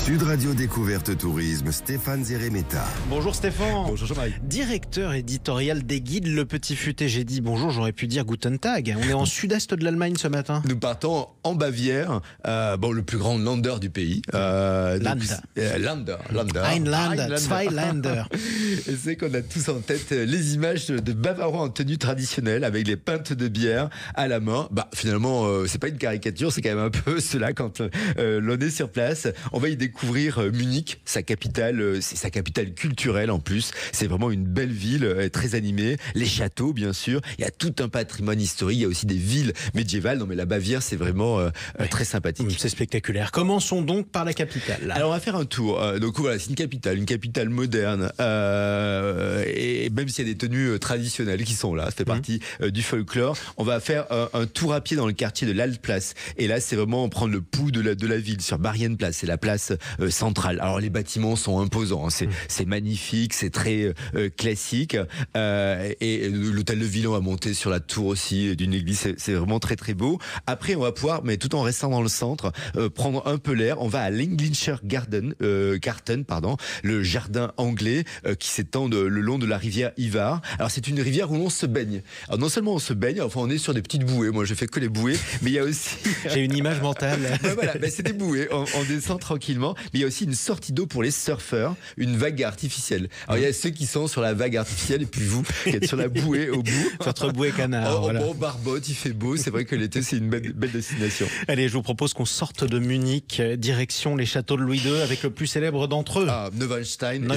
Sud Radio Découverte Tourisme, Stéphane Zeremeta. Bonjour Stéphane. Bonjour Jean-Marie. Directeur éditorial des guides Le Petit Futé. J'ai dit bonjour, j'aurais pu dire Guten Tag. On est en sud-est de l'Allemagne ce matin. Nous partons en Bavière, le plus grand Länder du pays. Länder. Ein Länder, zwei Länder. Et c'est qu'on a tous en tête les images de Bavarois en tenue traditionnelle avec les pintes de bière à la main. Finalement, c'est pas une caricature, c'est quand même un peu cela quand l'on est sur place. On va y découvrir Munich, sa capitale, c'est sa capitale culturelle en plus. C'est vraiment une belle ville, très animée. Les châteaux, bien sûr. Il y a tout un patrimoine historique. Il y a aussi des villes médiévales. Non, mais la Bavière, c'est vraiment très sympathique. C'est spectaculaire. Commençons donc par la capitale. Alors, on va faire un tour. Donc voilà, c'est une capitale moderne. Et même s'il y a des tenues traditionnelles qui sont là, ça fait partie du folklore. On va faire un tour à pied dans le quartier de l'Altplatz. Et là, c'est vraiment prendre le pouls de la ville sur Marienplatz. C'est la place centrale. Alors les bâtiments sont imposants, hein. C'est magnifique, c'est très classique. Et l'hôtel de ville, on va monter sur la tour aussi d'une église. C'est vraiment très très beau. Après, on va pouvoir, mais tout en restant dans le centre, prendre un peu l'air. On va à l'Englischer Garten, le jardin anglais qui s'étend le long de la rivière Ivar. Alors c'est une rivière où l'on se baigne. Alors non seulement on se baigne, enfin on est sur des petites bouées. Moi, je fais que les bouées, mais il y a aussi. J'ai une image mentale. C'est des bouées. On descend tranquillement. Mais il y a aussi une sortie d'eau pour les surfeurs, une vague artificielle. Alors il y a ceux qui sont sur la vague artificielle et puis vous qui êtes sur la bouée au bout. Votre bouée canard. Bon, barbotte, il fait beau. C'est vrai que l'été c'est une belle destination. Allez, je vous propose qu'on sorte de Munich, direction les châteaux de Louis II avec le plus célèbre d'entre eux. Neuschwanstein.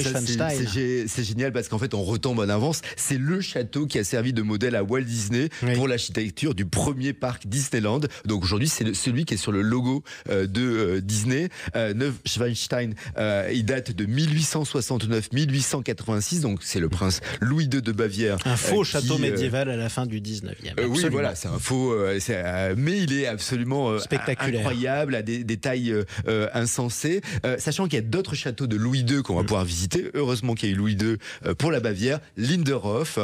C'est génial parce qu'en fait on retombe en avance. C'est le château qui a servi de modèle à Walt Disney pour l'architecture du premier parc Disneyland. Donc aujourd'hui c'est celui qui est sur le logo de Disney. Neuschwanstein, il date de 1869-1886, donc c'est le prince Louis II de Bavière. Un faux château médiéval à la fin du 19e. Oui, voilà, c'est un faux, mais il est absolument spectaculaire, incroyable, à des tailles insensées. Sachant qu'il y a d'autres châteaux de Louis II qu'on va pouvoir visiter. Heureusement qu'il y a eu Louis II pour la Bavière. Linderhof,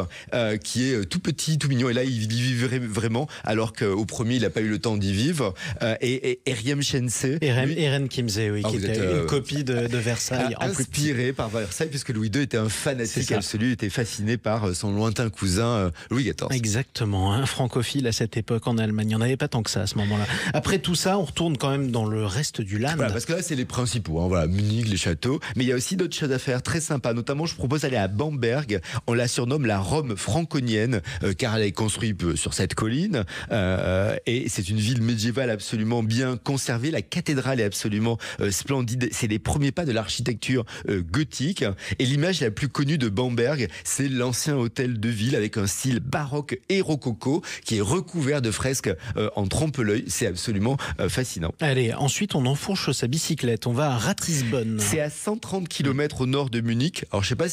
qui est tout petit, tout mignon, et là il y vit vraiment, alors qu'au premier il n'a pas eu le temps d'y vivre. Et Eriemschense. Ehrenchiemsee, oui, qui était une copie de Versailles. Inspiré par Versailles, puisque Louis II était un fanatique absolu, était fasciné par son lointain cousin Louis XIV. Exactement, un francophile à cette époque en Allemagne. Il n'y en avait pas tant que ça à ce moment-là. Après tout ça, on retourne quand même dans le reste du Land. Voilà, parce que là, c'est les principaux. Munich, les châteaux. Mais il y a aussi d'autres choses à faire très sympas. Notamment, je propose d'aller à Bamberg. On la surnomme la Rome franconienne, car elle est construite sur cette colline. Et c'est une ville médiévale absolument bien conservée. La cathédrale est absolument splendide. C'est les premiers pas de l'architecture gothique. Et l'image la plus connue de Bamberg, c'est l'ancien hôtel de ville avec un style baroque et rococo qui est recouvert de fresques en trompe-l'œil. C'est absolument fascinant. Allez, ensuite on enfourche sa bicyclette. On va à Ratisbonne. C'est à 130 km au nord de Munich. Alors je sais pas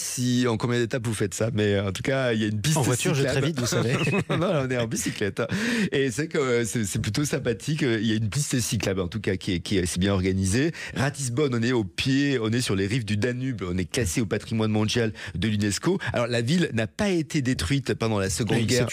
en combien d'étapes vous faites ça, mais en tout cas il y a une piste en voiture, cyclable. Je vais très vite, vous savez. Non, on est en bicyclette. Et c'est que c'est plutôt sympathique. Il y a une piste cyclable en tout cas qui est assez bien organisée. Ratisbonne, on est au pied, on est sur les rives du Danube, on est classé au patrimoine mondial de l'UNESCO. Alors la ville n'a pas été détruite pendant la Seconde Guerre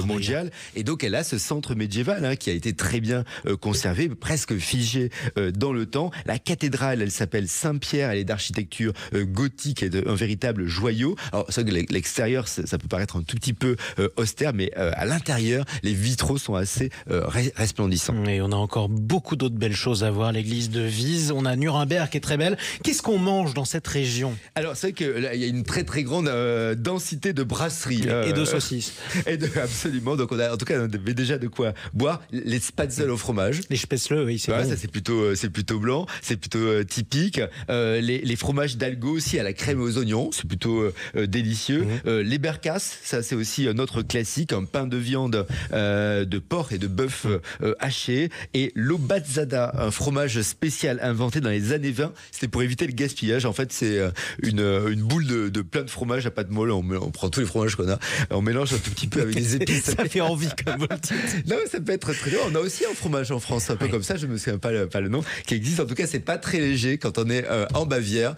mondiale, et donc elle a ce centre médiéval qui a été très bien conservé, presque figé dans le temps. La cathédrale, elle s'appelle Saint-Pierre, elle est d'architecture gothique et un véritable joyau. Alors c'est vrai que l'extérieur, ça peut paraître un tout petit peu austère, mais à l'intérieur, les vitraux sont assez resplendissants. Et on a encore beaucoup d'autres belles choses à voir. L'église de Wies, on a Nuremberg qui est très belle. Qu'est-ce qu'on mange dans cette région? Alors c'est vrai qu'il y a une très très grande densité de brasseries et de saucisses. Absolument. Donc on avait déjà de quoi boire. Les spätzle au fromage. Les spätzle, oui, c'est bon. Ça c'est plutôt blanc, c'est plutôt typique. Les fromages d'Algo aussi à la crème et aux oignons, c'est plutôt délicieux. Les berkas, ça c'est aussi un autre classique, un pain de viande de porc et de bœuf haché. Et l'obatzada, un fromage spécial inventé dans les années 20. C'était pour éviter le gaspillage. En fait, c'est une boule de plein de fromage à pâte molle. On prend tous les fromages qu'on a, on mélange un tout petit peu avec des épices. Ça fait envie comme vous le dites. Non, ça peut être très bien. On a aussi un fromage en France, un peu comme ça. Je me souviens pas le nom qui existe. En tout cas, c'est pas très léger quand on est en Bavière.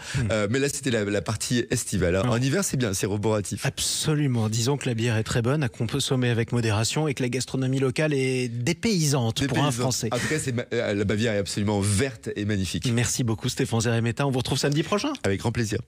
Mais là, c'était la partie estivale. En hiver, c'est bien, c'est roboratif. Absolument. Disons que la bière est très bonne, à consommer avec modération, et que la gastronomie locale est dépaysante pour un Français. En tout cas, la Bavière est absolument verte et magnifique. Merci. Merci beaucoup Stéphane Zeremeta. On vous retrouve samedi prochain. Avec grand plaisir.